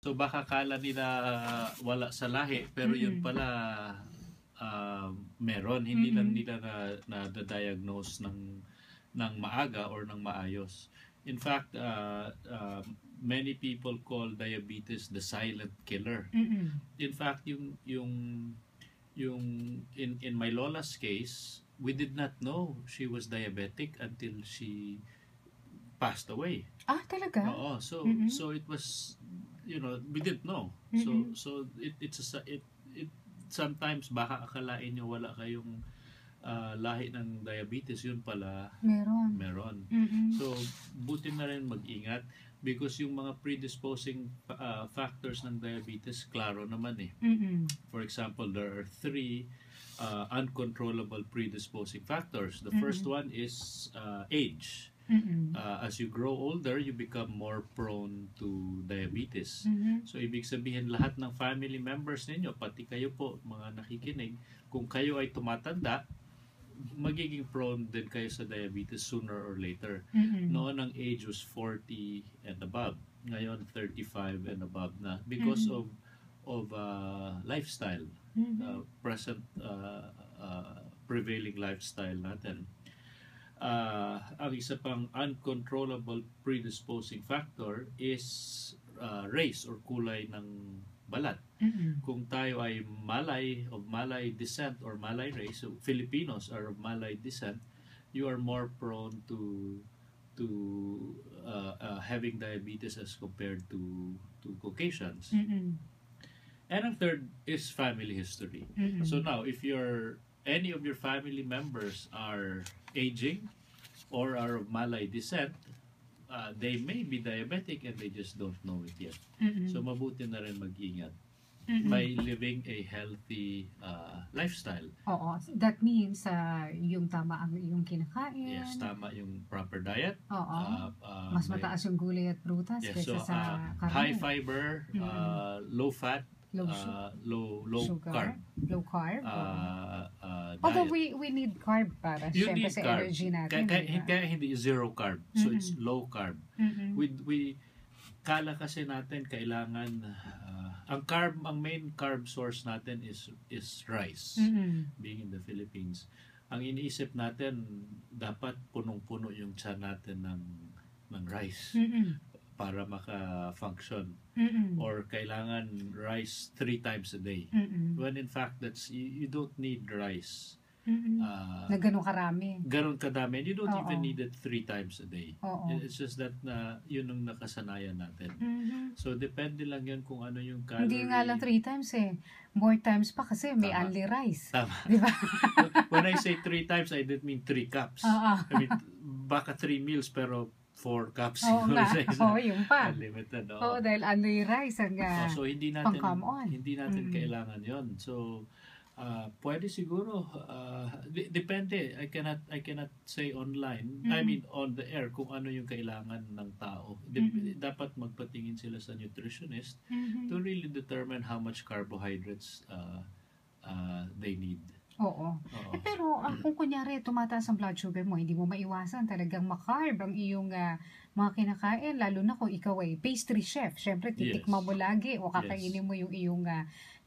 So baka kala nila wala sa lahi, pero yun pala meron. Hindi lang nila na-diagnose ng maaga or ng maayos. In fact, many people call diabetes the silent killer. In fact, yung in my lola's case, we did not know she was diabetic until she passed away. Ah, talaga? Oo, so it was, we didn't know. So it sometimes baka akalain nyo wala kayong lahi ng diabetes, yun pala meron. So buti na rin mag-ingat because yung mga predisposing factors ng diabetes, klaro naman eh. For example, there are 3 uncontrollable predisposing factors. The first one is age. As you grow older, you become more prone to diabetes. So, ibig sabihin, lahat ng family members ninyo, pati kayo po, mga nakikinig, kung kayo ay tumatanda, magiging prone din kayo sa diabetes sooner or later. Noon, ang age was 40 and above. Ngayon, 35 and above na because of lifestyle, present prevailing lifestyle natin. Ang isa pang uncontrollable predisposing factor is race or kulay ng balat. Kung tayo ay of Malay descent or Malay race, so Filipinos are of Malay descent, you are more prone to having diabetes as compared to Caucasians. And ang third is family history. So now, if any of your family members are aging or are of Malay descent, they may be diabetic and they just don't know it yet. So mabuti na rin mag-ingat by living a healthy lifestyle. Oo, that means yung tama ang iyong kinakain. Yes, tama yung proper diet. Oo. Mas mataas yung gulay at prutas kaysa sa karne. High fiber, low fat, low sugar, carb. Low carb. Although we need carb para syempre sa carb. Energy natin. Kaya hindi zero carb. So it's low carb. We kala kasi natin kailangan ang main carb source natin is rice. Being in the Philippines, ang iniisip natin dapat punong-puno yung tiyan natin ng rice para maka-function. Or kailangan rice 3 times a day. When in fact you don't need rice na ganun karami. Ganun kadami. You don't even need it 3 times a day. It's just that yun ang nakasanayan natin. So depende lang yun kung ano yung calorie. Hindi nga lang 3 times eh. More times pa kasi may only rice. Tama. Diba? When I say 3 times, I didn't mean 3 cups. I mean, baka 3 meals pero 4 cups. Oo nga. Oo, yung pa. Unlimited. Oo, dahil only rice ang so hindi natin kailangan yon. So pwede siguro depende. I cannot say online. I mean on the air kung ano yung kailangan ng tao. Dapat magpatingin sila sa nutritionist to really determine how much carbohydrates they need. Oo. Pero kung kunyari tumataas ang blood sugar mo, hindi mo maiwasan talagang makarb ang iyong mga kinakain, lalo na kung ikaw ay pastry chef. Syempre titikman mo lagi o kakainin mo yung iyong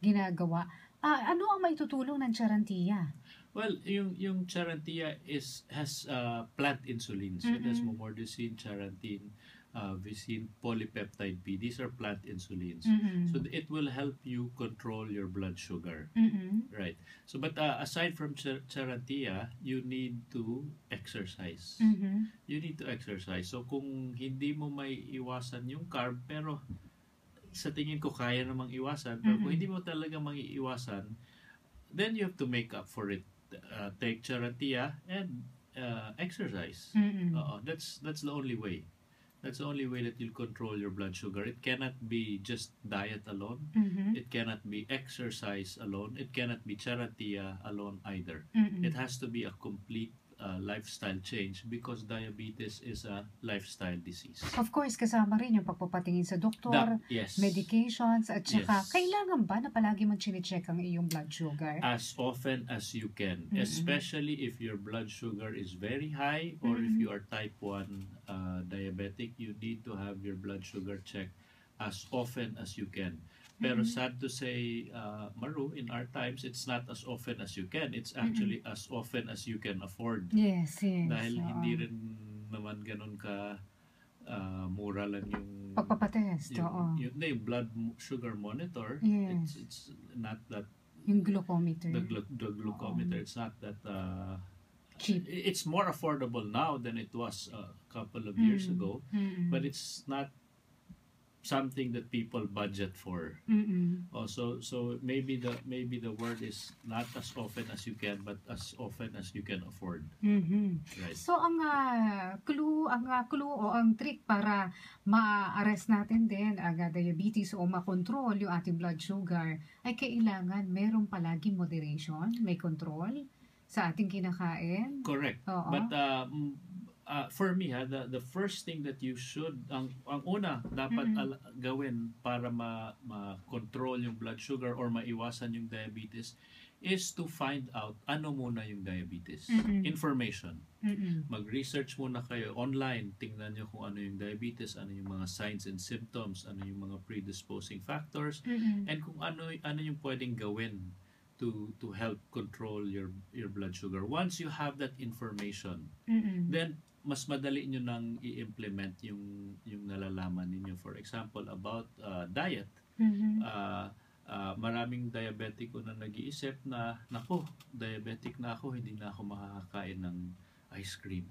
ginagawa. Ano ang maitutulong ng Charantia? Well, yung Charantia has plant insulins. It has momordicine, charantin, vicin, polypeptide B. These are plant insulins. So it will help you control your blood sugar. Right. So but aside from Charantia, you need to exercise. You need to exercise. So kung hindi mo may iwasan yung carb, pero sa tingin ko kaya namang iwasan, pero kung hindi mo talaga mangiiwasan, then you have to make up for it. Take Charantia and exercise. That's the only way. That's the only way that you'll control your blood sugar. It cannot be just diet alone. It cannot be exercise alone. It cannot be Charantia alone either. It has to be a complete lifestyle change because diabetes is a lifestyle disease. Of course, kasama rin yung pagpapatingin sa doktor, medications, at saka kailangan ba na palagi mong chine-check ang iyong blood sugar? As often as you can, especially if your blood sugar is very high or if you are type 1 diabetic, you need to have your blood sugar checked as often as you can. Pero sad to say, Maru, in our times, it's not as often as you can. It's actually as often as you can afford. Yes, yes. Dahil hindi rin naman ganun ka mura lang yung pagpapatest. Yung blood sugar monitor. Yes. It's not that yung glucometer. The glucometer. It's not that cheap. It's more affordable now than it was a couple of years ago, but it's not something that people budget for. Also, so maybe the word is not as often as you can, but as often as you can afford. Right. So ang clue o ang trick para ma-arrest natin din ang diabetes o makontrol yung ating blood sugar ay kailangan meron palagi moderation, may control sa ating kinakain. Correct. But for me, the first thing that you should, ang una dapat gawin para ma-control yung blood sugar or maiwasan yung diabetes is to find out ano muna yung diabetes. Information. Mag-research muna kayo online, tingnan nyo kung ano yung diabetes, ano yung mga signs and symptoms, ano yung mga predisposing factors, and kung ano yung pwedeng gawin to help control your blood sugar. Once you have that information, then mas madali nyo nang i-implement yung nalalaman ninyo. For example, about diet. Maraming diabetico na nag-iisip na, nako, diabetic na ako, hindi na ako makakain ng ice cream.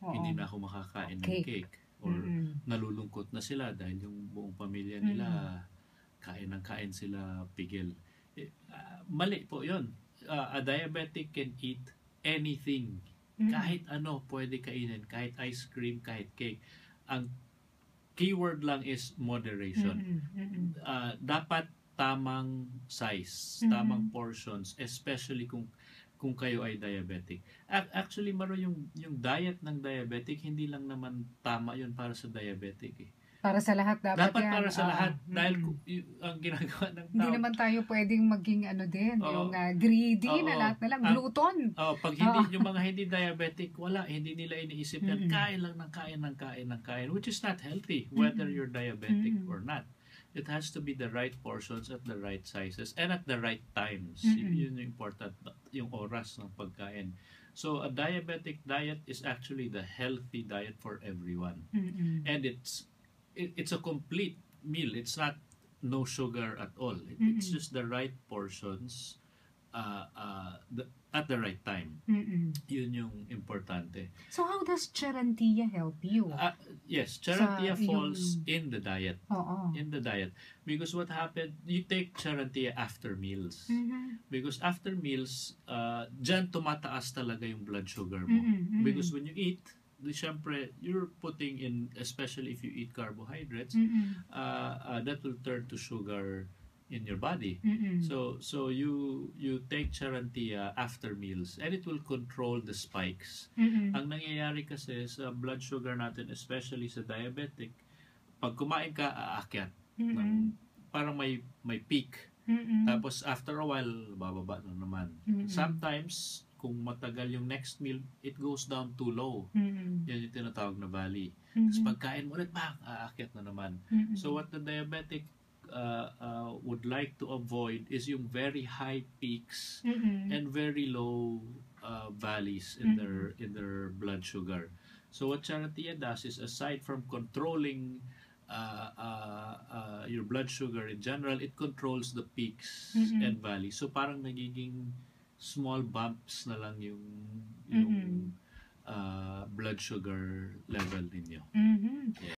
Hindi na ako makakain ng cake. Or nalulungkot na sila dahil yung buong pamilya nila, kain sila pigil. Mali po yun. A diabetic can eat anything. Kahit ano pwede kainin, kahit ice cream, kahit cake. Ang keyword lang is moderation. Dapat tamang size, tamang portions, especially kung kayo ay diabetic. Actually, Maro, yung diet ng diabetic, hindi lang naman tama yun para sa diabetic eh. Para sa lahat dapat yan. Para sa lahat. Dahil ang ginagawa ng tao. Hindi naman tayo pwedeng maging yung greedy na lahat na lang. Gluten. Pag yung mga hindi diabetic, hindi nila iniisip yan. Kain lang ng kain. Which is not healthy, whether you're diabetic or not. It has to be the right portions at the right sizes and at the right times. Yun yung important, yung oras ng pagkain. So a diabetic diet is actually the healthy diet for everyone. And it's a complete meal. It's not no sugar at all. It's just the right portions at the right time. Yun yung importante. So how does Charantia help you? Yes, Charantia falls in the diet. In the diet. Because what happened, you take Charantia after meals. Because after meals, dyan tumataas talaga yung blood sugar mo. Because when you eat, siyempre, you're putting in, especially if you eat carbohydrates, that will turn to sugar in your body. So you take Charantia after meals and it will control the spikes. Ang nangyayari kasi sa blood sugar natin, especially sa diabetic, pag kumain ka, aakyat. Parang may peak. Tapos after a while, bababa na naman. Sometimes, kung matagal yung next meal, it goes down too low. Yan yung tinatawag na valley. Tapos pagkain mo ulit, aakyat na naman. So what the diabetic would like to avoid is yung very high peaks and very low valleys in their blood sugar. So what Charantia does is, aside from controlling your blood sugar in general, it controls the peaks and valleys. So parang nagiging small bumps na lang yung blood sugar level ninyo.